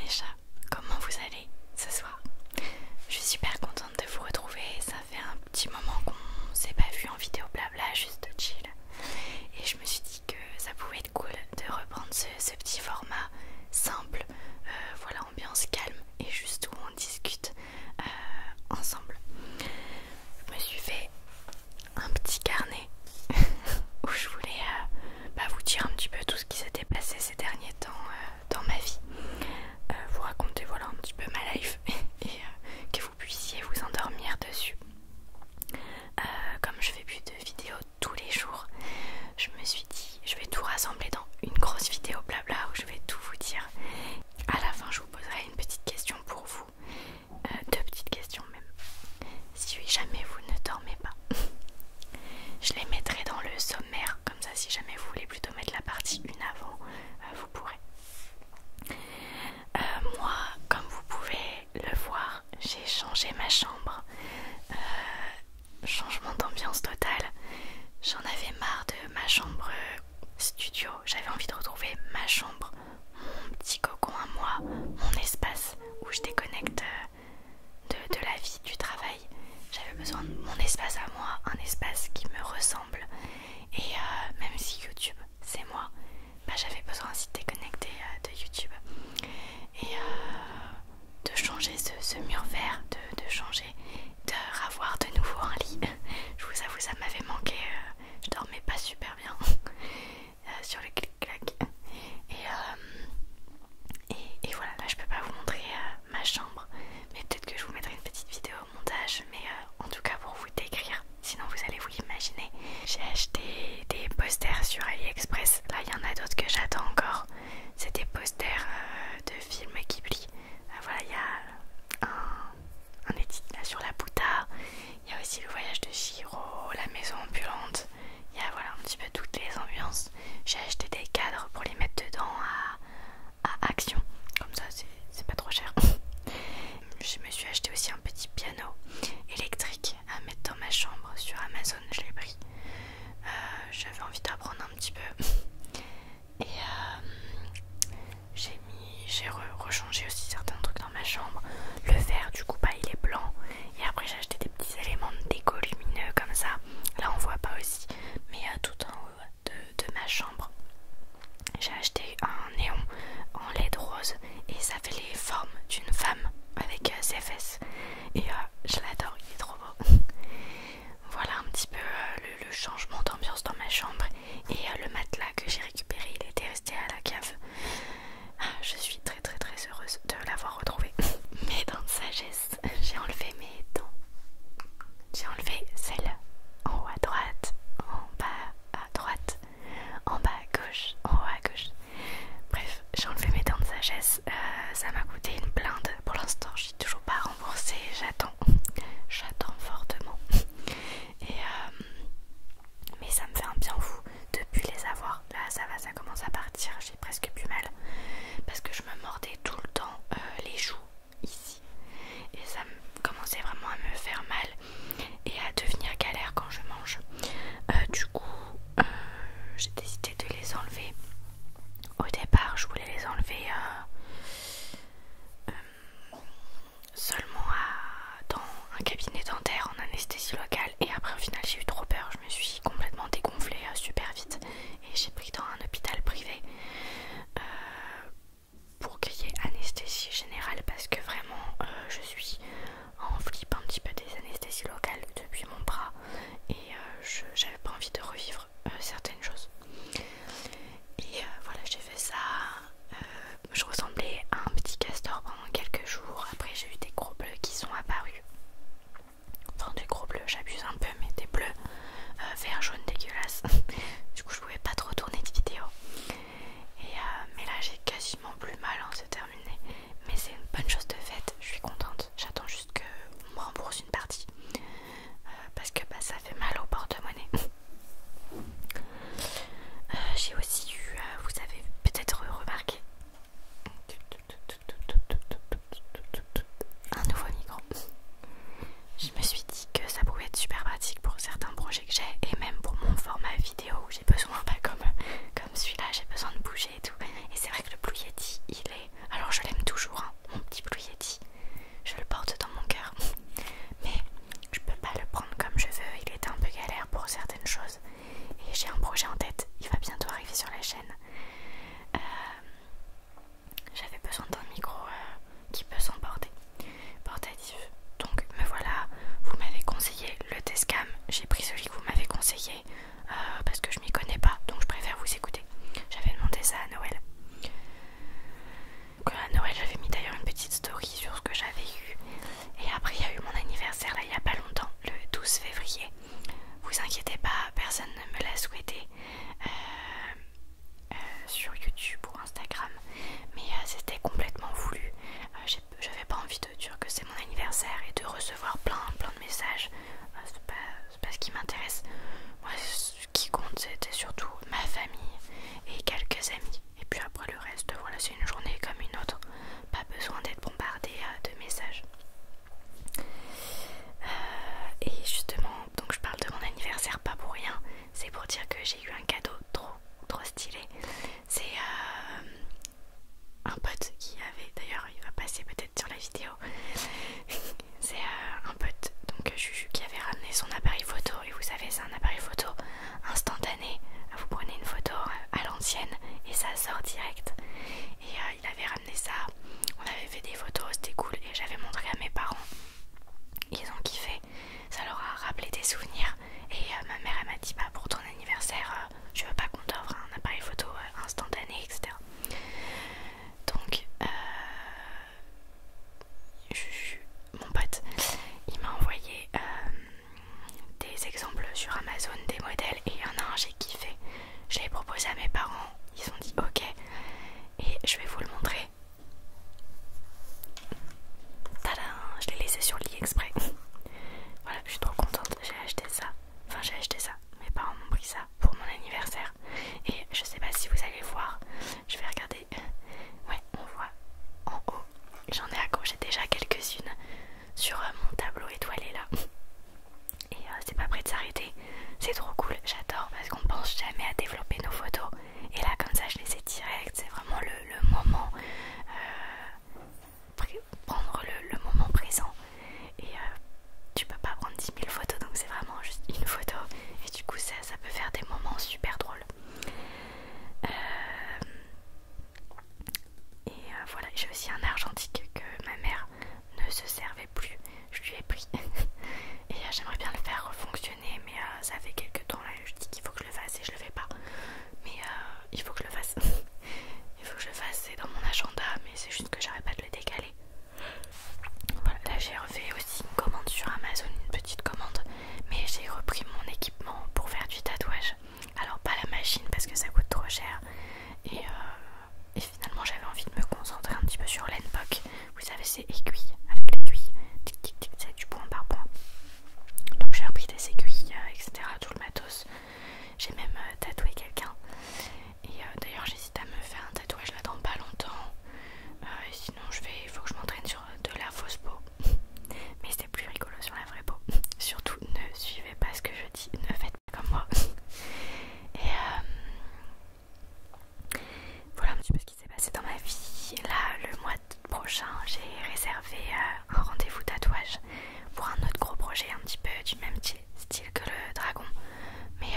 chats, comment vous allez ce soir? Je suis super contente de vous retrouver, ça fait un petit moment qu'on s'est pas vu en vidéo blabla, juste chill. Et je me suis dit que ça pouvait être cool de reprendre ce petit format simple, voilà, ambiance calme et juste où on discute ensemble. Je me suis fait un petit carnet où je voulais vous dire un petit peu tout ce qui s'était passé ces derniers temps dans ma vie, vous raconter voilà un petit peu ma life et que vous puissiez vous endormir dessus. Comme je fais plus de vidéos tous les jours, je me suis dit je vais tout rassembler dans une grosse vidéo blabla où je vais tout vous dire. À la fin je vous poserai une petite question pour vous, deux petites questions même, si jamais vous ne dormez pas. Je les mettrai dans le sommaire, comme ça si jamais vous voulez plutôt mettre la partie 1 avant, vous pourrez. Moi, comme vous pouvez le voir, j'ai changé ma chambre. Changement d'ambiance total. J'en avais marre de ma chambre studio. J'avais envie de retrouver ma chambre, mon petit cocon à moi, mon espace où je déconnecte de la vie, du travail. J'avais besoin de mon espace à moi, un espace qui me ressemble. Et même si YouTube c'est moi, j'avais besoin aussi de déconnecter de YouTube et de changer ce mur vert, de changer, de ravoir de nouveau un lit. Je vous avoue, ça m'avait manqué, je dormais pas super bien sur le clic-clac. Et voilà, là je peux pas vous montrer ma chambre, mais peut-être que je vous mettrai une petite vidéo au montage, mais en tout cas pour vous décrire, sinon vous allez vous l'imaginer. J'ai acheté des posters sur AliExpress, là il y en a d'autres que j'attends encore. C'est des posters de films Ghibli. Voilà, il y a un édit là sur la Bouddha, il y a aussi le voyage de Chihiro, la maison ambulante, il y a voilà un petit peu toutes les ambiances. J'ai acheté des cadres pour les mettre dedans à Action, comme ça c'est pas trop cher. Je me suis acheté aussi un petit piano électrique à mettre dans ma chambre sur Amazon, je l'ai pris. J'avais envie d'apprendre un petit peu. Et j'ai rechangé aussi certains trucs dans ma chambre. Le verre du coup il est blanc. Et après j'ai acheté des petits éléments de déco lumineux comme ça. Là on voit pas aussi, mais tout en haut de ma chambre j'ai acheté un néon en LED rose et ça fait les formes d'une femme avec ses fesses. Et je l'adore, il est trop beau. Voilà un petit peu le changement d'ambiance dans ma chambre. Et le matelas que j'ai récupéré, il était resté à la cave. Je suis très très très heureuse de l'avoir retrouvé. Mes dents de sagesse, j'ai enlevé mes dents. J'ai enlevé celle en haut à droite, en bas à droite, en bas à gauche, en haut à gauche. Bref, j'ai enlevé mes dents de sagesse. Ça m'a coûté une blinde. Pour l'instant, je suis toujours pas remboursée. J'attends fortement. Et mais ça me fait un bien fou de plus les avoir. Là, ça va, ça commence à partir. J'ai presque plus mal parce que je me mordais tout le temps les joues ici. Et ça commençait vraiment à me faire mal et à devenir galère quand je mange. Du coup, j'ai décidé de les enlever. Au départ, je voulais les enlever à Noël j'avais mis d'ailleurs une petite story sur ce que j'avais eu. Et après il y a eu mon anniversaire là il n'y a pas longtemps, le 12 février. Vous inquiétez pas, personne ne me l'a souhaité sur YouTube ou Instagram. Mais c'était complètement voulu. J'avais pas envie de dire que c'est mon anniversaire et de recevoir plein de messages. C'est pas ce qui m'intéresse. Moi ce qui compte c'était surtout ma famille et quelques amis. Et puis après le reste, voilà, c'est une journée comme une autre. Pas besoin d'être bombardé de messages. Et justement, donc je parle de mon anniversaire pas pour rien. C'est pour dire que j'ai eu un cadeau trop stylé. C'est un pote qui avait, d'ailleurs il va passer peut-être sur la vidéo. C'est un pote donc Juju qui avait ramené son appareil photo. Et vous savez c'est un appareil photo instantané. Vous prenez une photo à l'ancienne et ça sort direct. Et il avait ramené ça, on avait fait des photos, c'était cool. Et j'avais montré à mes parents, ils ont kiffé, ça leur a rappelé des souvenirs. Et ma mère elle m'a dit bah pour ton anniversaire je veux pas qu'on t'offre un appareil photo instantané etc. Donc mon pote il m'a envoyé des exemples sur Amazon, des modèles, et il y en a un j'ai kiffé. Je l'ai proposé à mes parents, ils ont dit ok, et je vais vous le montrer. Tadam, je l'ai laissé sur le lit exprès. Voilà, je suis trop contente, j'ai acheté ça. Enfin j'ai acheté ça, mes parents m'ont pris ça pour mon anniversaire. Et je sais pas si vous allez voir, je vais regarder. Ouais, on voit en haut. J'en ai accroché déjà quelques-unes sur mon tableau étoilé là. Et c'est pas prêt de s'arrêter. C'est trop cool, j'adore parce qu'on pense jamais à développer nos photos. Et là comme ça je les ai directs, c'est vraiment le moment. Prendre le moment présent. Et tu peux pas prendre 10 000 photos, donc c'est vraiment juste une photo. Et du coup ça peut faire des moments super drôles. Voilà, j'ai aussi un argentique que ma mère ne se servait plus. Je lui ai pris. Et j'aimerais bien le faire fonctionner, mais ça fait quelques temps là. Je dis qu'il faut que je le fasse et je le fais pas. Mais il faut que je le fasse. Il faut que je le fasse, c'est dans mon agenda, mais c'est juste que j'arrête pas de le décaler. Voilà, là j'ai refait aussi une commande sur Amazon, une petite commande. Mais j'ai repris mon équipement pour faire du tatouage. Alors pas la machine parce que ça coûte trop cher. Et finalement j'avais envie de me concentrer un petit peu sur l'Enpoc. Vous savez c'est aiguille, avec l'aiguille, tic tic tic, c'est du point par point. Donc j'ai repris des aiguilles, etc. tout le matos. J'ai même tatoué quelqu'un. Et d'ailleurs j'hésite à me faire un tatouage là dans pas longtemps. Et sinon il faut que je m'entraîne sur de la fausse peau. Mais c'est plus rigolo sur la vraie peau. Surtout ne suivez pas ce que je dis, ne faites pas comme moi. Et voilà un petit peu ce qui s'est passé dans ma vie. Là, le mois prochain, j'ai réservé un rendez-vous tatouage pour un autre gros projet un petit peu du même style que le dragon, mais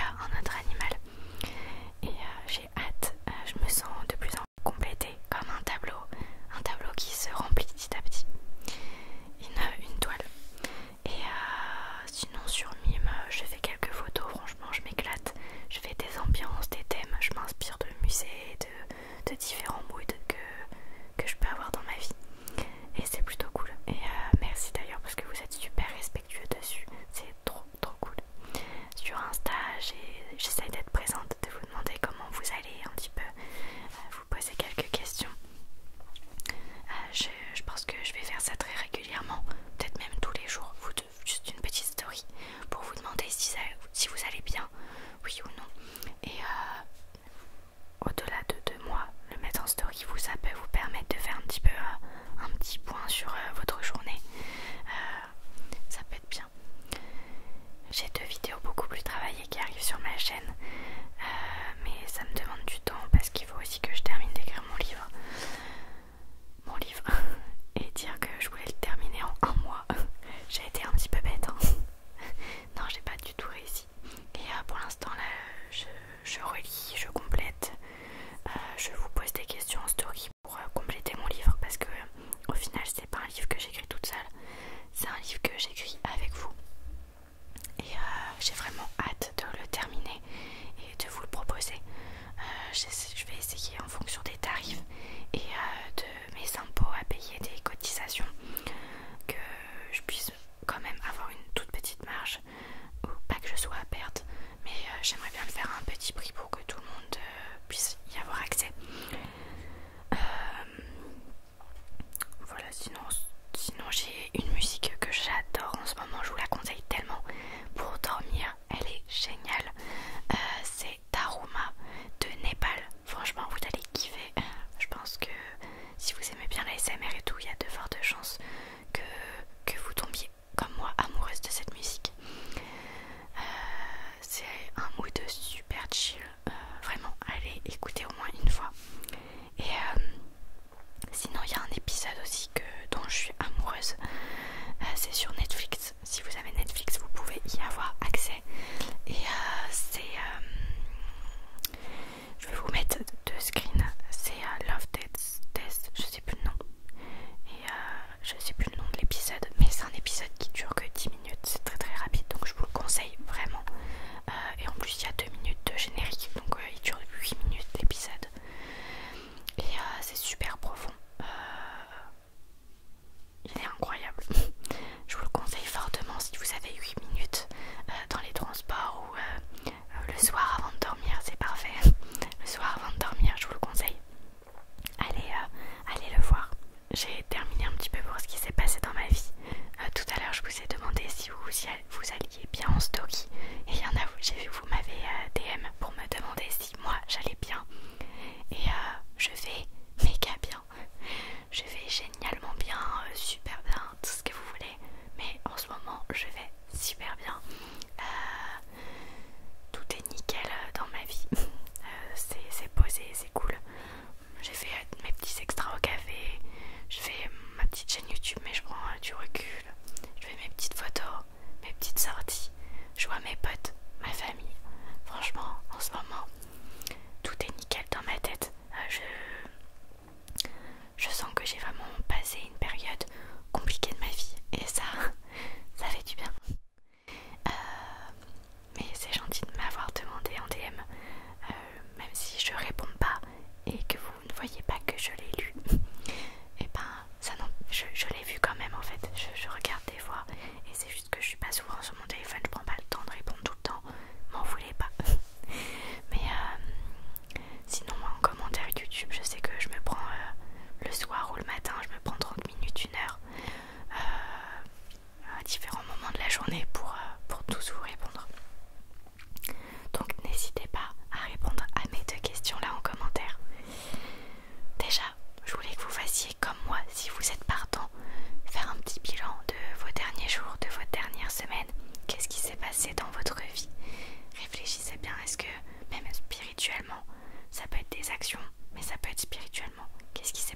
j'ai terminé un petit peu pour ce qui s'est passé dans ma vie. Tout à l'heure je vous ai demandé si vous alliez bien en story. Et il y en a, j'ai vu vous m'avez DM pour me demander si moi j'allais bien. Et je vais méga bien. Je vais génialement bien, super bien, tout ce que vous voulez. Mais en ce moment je vais super bien. Tout est nickel dans ma vie. C'est posé, c'est cool. J'ai fait mes petits extras au café. Je fais ma petite chaîne YouTube, mais je prends du recul. Je fais mes petites photos, mes petites sorties. Je vois mes potes, ma famille. Franchement, en ce moment, tout est nickel dans ma tête. Je sens que j'ai vraiment passé une période compliquée de ma vie. Et ça fait du bien. Mais c'est gentil de m'avoir demandé en DM, même si je réponds pas et que vous ne voyez pas que je l'ai lu. Et ben ça non, je l'ai vu quand même en fait. Je regarde des fois et c'est juste que je suis pas souvent sur mon téléphone, je prends pas le temps de répondre tout le temps. M'en voulez pas. Mais sinon moi en commentaire YouTube, je sais que je me prends le soir ou le matin, je me prends 30 minutes, 1 heure à différents moments de la journée pour tous vous répondre. Donc n'hésitez pas à répondre à mes 2 questions là en commentaire. Déjà, je voulais que vous fassiez comme moi, si vous êtes partant, faire un petit bilan de vos derniers jours, de votre dernière semaine. Qu'est-ce qui s'est passé dans votre vie? Réfléchissez bien, est-ce que même spirituellement, ça peut être des actions, mais ça peut être spirituellement. Qu'est-ce qui s'est